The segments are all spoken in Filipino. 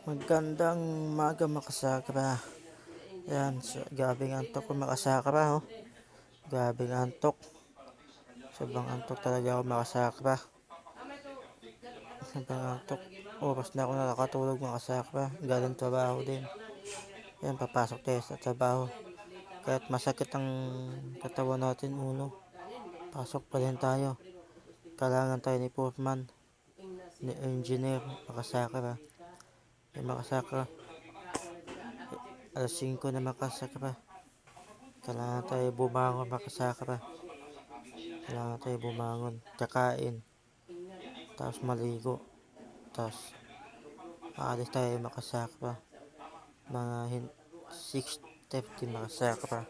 Magandang umaga makasakra. Yan, gabing antok ko makasakra ho. Gabing antok. Sobrang antok talaga ako makasakra. Sobrang antok. Oras na ako nakakatulog makasakra. Galing trabaho din. Yan, papasok tayo sa trabaho. Kahit masakit ang katawan natin uno, pasok pa rin tayo. Kailangan tayo ni foreman, ni engineer, makasakra. Yung makasakra. Alas 5 na makasakra. Kailangan tayo bumangon makasakra. Kailangan tayo bumangon, kakain, tapos maligo, tapos aalis tayo makasakra. Mga 6:30 makasakra.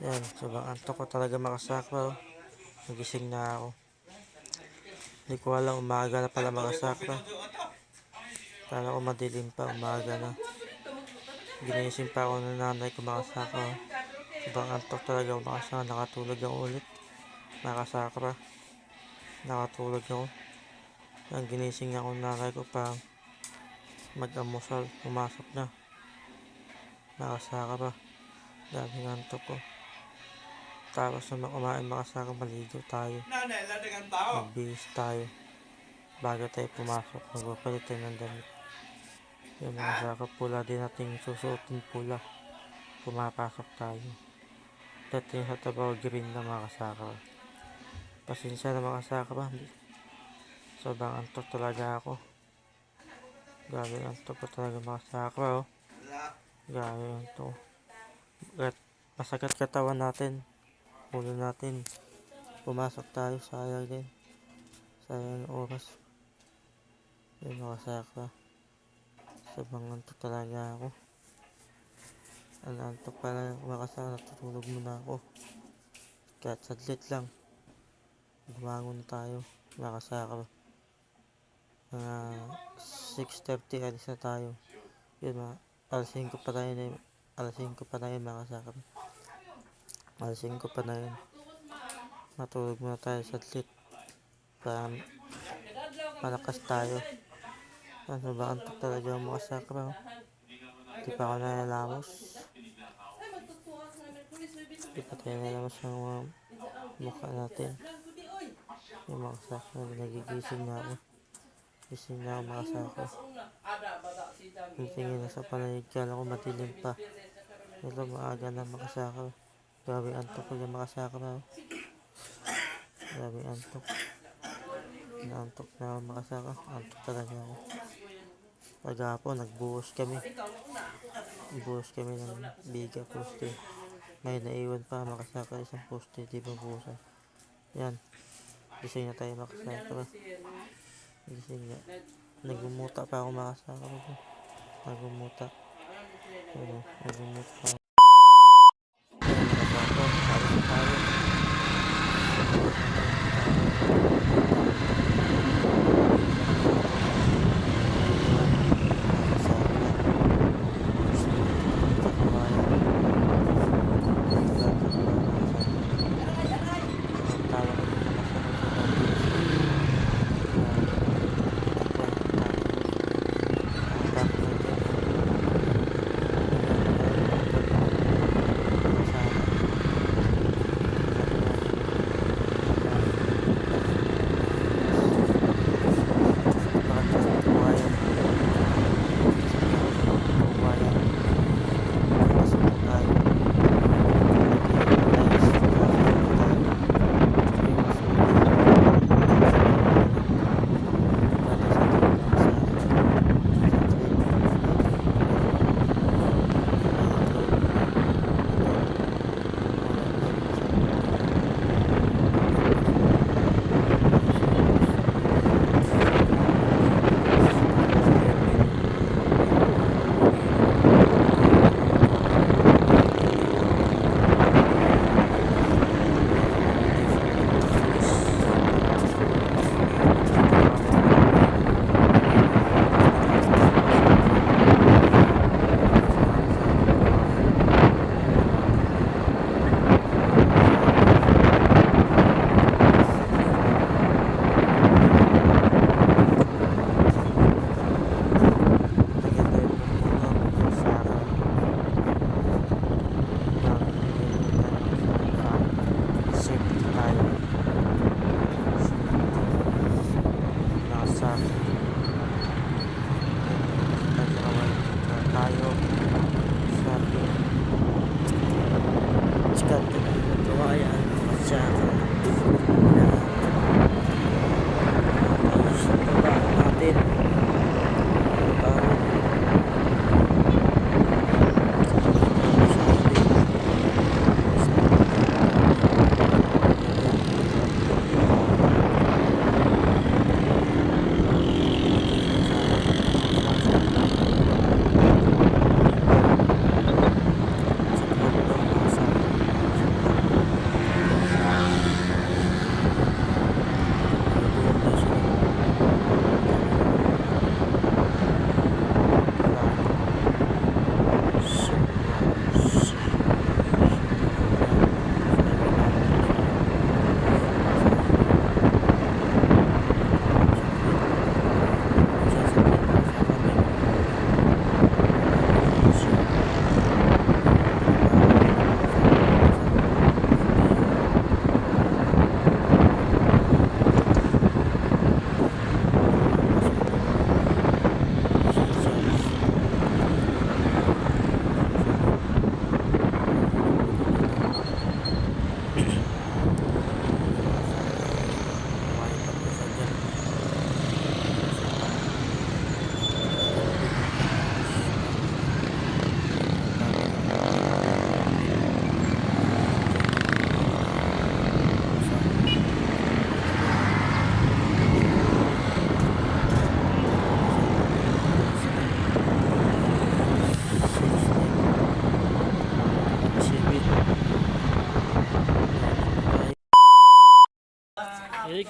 Yan, sobrang antok ko talaga makasakra. Nagising na ako. Hindi ko alam, umaga na pala makasakra. Kala ko madilim pa, umaga na. Ginising pa ako ng nanay ko makasakra. Sobrang antok talaga ako makasakra. Nakatulog ako ulit makasakra. Nakatulog ako. Ang ginising ako ng nanay ko pa mag-amusal. Pumasok na. Makasakra. Daming antok ko. Tapos na kumain makasakra, maligo tayo. Magbihis tayo. Bago tayo pumasok, magpapalit tayo ng damit. Yung makasakra, pula din natin susuotin pula. Pumapasok tayo. Dating sa trabaho, green na makasakra. Pasensya na makasakra. Sobrang antok talaga ako. Grabe antok ko talaga makasakra oh. Grabe antok. At masakit katawan natin. Ulo natin. Pumasok tayo, sayang din. Sayang oras. Yun makasakra. Sobrang antok talaga ako. Ang antok pala makasakra. Natutulog muna ako. Kahit saglit lang. Bumangon tayo. Makasakra. Mga 6:30 alis na tayo. Yun alas 5 pa tayo na yun. Alas 5 pa tayo makasakra. Alas 5 pa na yun. Matulog muna tayo saglit. Para malakas tayo. Ano ba antok talaga ang makasakra. Di pa ako nalalamos. Di pa tayo nalalamos ng mga mukha natin. Yung makasakra. Nagigising na ako. Gising na ako makasakra. Tingin na sa panayid. Kala ko matilim pa. Ito maaga na makasakra. Grabe antok ko yung makasakra. Grabe antok. Naantok na ako makasakra. Antok talaga ako. Pagkapon nagbuhos kami. Buhos kami ng biga poste. May naiwan pa makasakra isang poste. Di ba buhusan? Yan. Gising na tayo makasakra. Gising na. Nagumuta pa ako makasakra. Nagumuta. Nagumuta pa ako.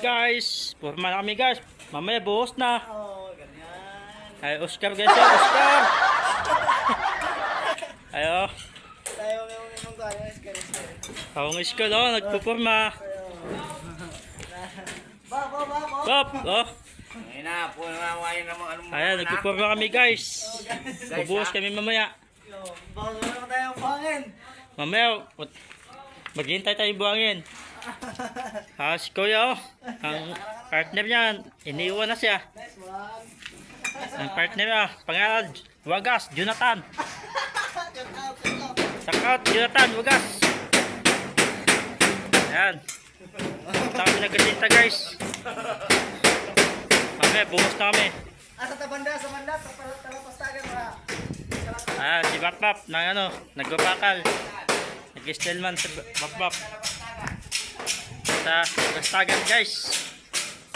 guys. Purma na kami guys. Mamaya buhos na. Oo, ganyan. Ay, Oscar guys. Oscar. Ayo. Tayo yung tayo, iskar. Ang Oscar oh, nagpupurma. Ba. Pop, oh. Ngayon na, po nawawain naman anong Ayan, nagpupurma kami guys. Bubuhos kami mamaya. Baka naman tayong buhangin. Mamaya, maghintay tayong buhangin. Si Kuya oh. Ang partner niya, iniwan na siya. Nice one. Ang partner niya, pangalan, Wagas, Jonathan. Shout out, Jonathan, Wagas. Ayan. Punta kami nagkasinta guys. Mamaya, buhos na kami. Sa tabanda, sa manda, talapastagan ba? Ayan, si Bap na ano, nagpapakal. Nag-stillman si Bap. Sa gastagan guys.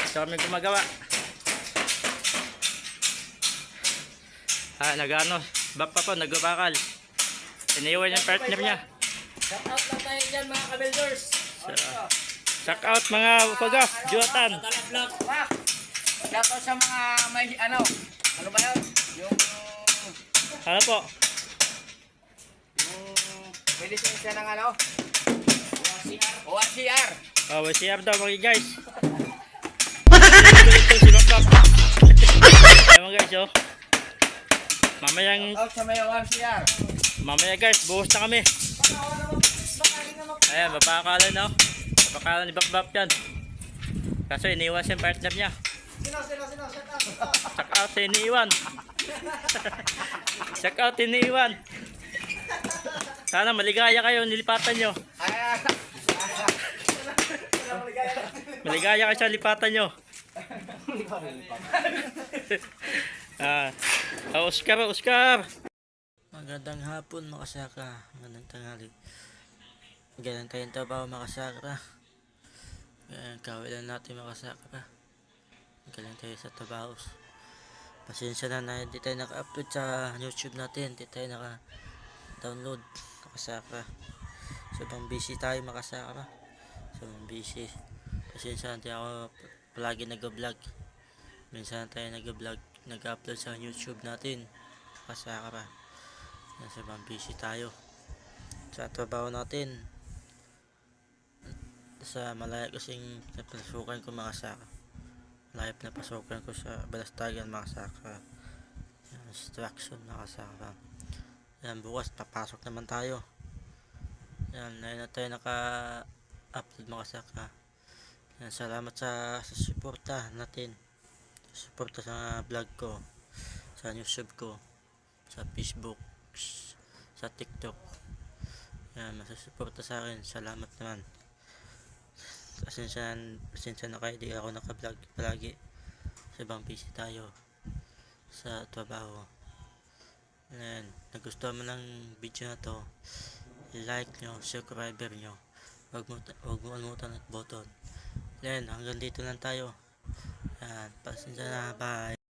Ito kami gumagawa. Nag-ano, Bap po, nagpapakal. Iniwan yung partner niya. Shout out lang tayo dyan mga kabuilders. Shout out mga Wagas, Jonathan. Shout out sa mga may ano ba yun? Yung Ano po? may lisensya ng ano? ORCR. CR daw mga guys. Ito si Bap. Ayan mga guys oh. Mamaya guys, buhos na kami. Ayan, mapakalan no. Mapakalan ni Bap yan. Kaso iniwan siya yung partner niya. Sino? Check out iniwan. Check out iniwan. Sana maligaya kayo, nilipatan nyo. Maligaya kayo sa lipatan nyo. Oscar. Magandang hapon mga kasaka. Magandang tanghali. Ganyan tayong trabaho mga kasaka. Kawilan natin mga kasaka. Galing tayo sa trabaho. Pasensya na hindi tayo naka-upload sa YouTube natin. Hindi tayo naka-download mga kasaka. Sobrang busy tayo mga kasaka. Sobrang busy. Pasensya hindi ako palagi nag-vlog. Minsan tayo nag-vlog, nag-upload sa YouTube natin. Kasaka pa. Sobrang busy tayo sa trabaho natin. Sa malaya kasing napasukan ko mga saka. Malaya na pasukan ko sa Balastagan mga saka. Instruction mga saka. Yan, bukas papasok naman tayo. Yan, na tayo naka-upload mga saka. Yan, salamat sa suporta natin. Suporta sa vlog ko, sa YouTube ko, sa Facebook, sa TikTok. Yan, masusuporta sa akin. Salamat naman. Pasensya na kayo, di ako naka-vlog palagi. Sabang busy tayo sa trabaho. Yan, nagustuhan mo ng video na to, like nyo, subscriber nyo. Huwag mo kalimutan at button. Yan, hanggang dito lang tayo. Yan, pasensya na, bye.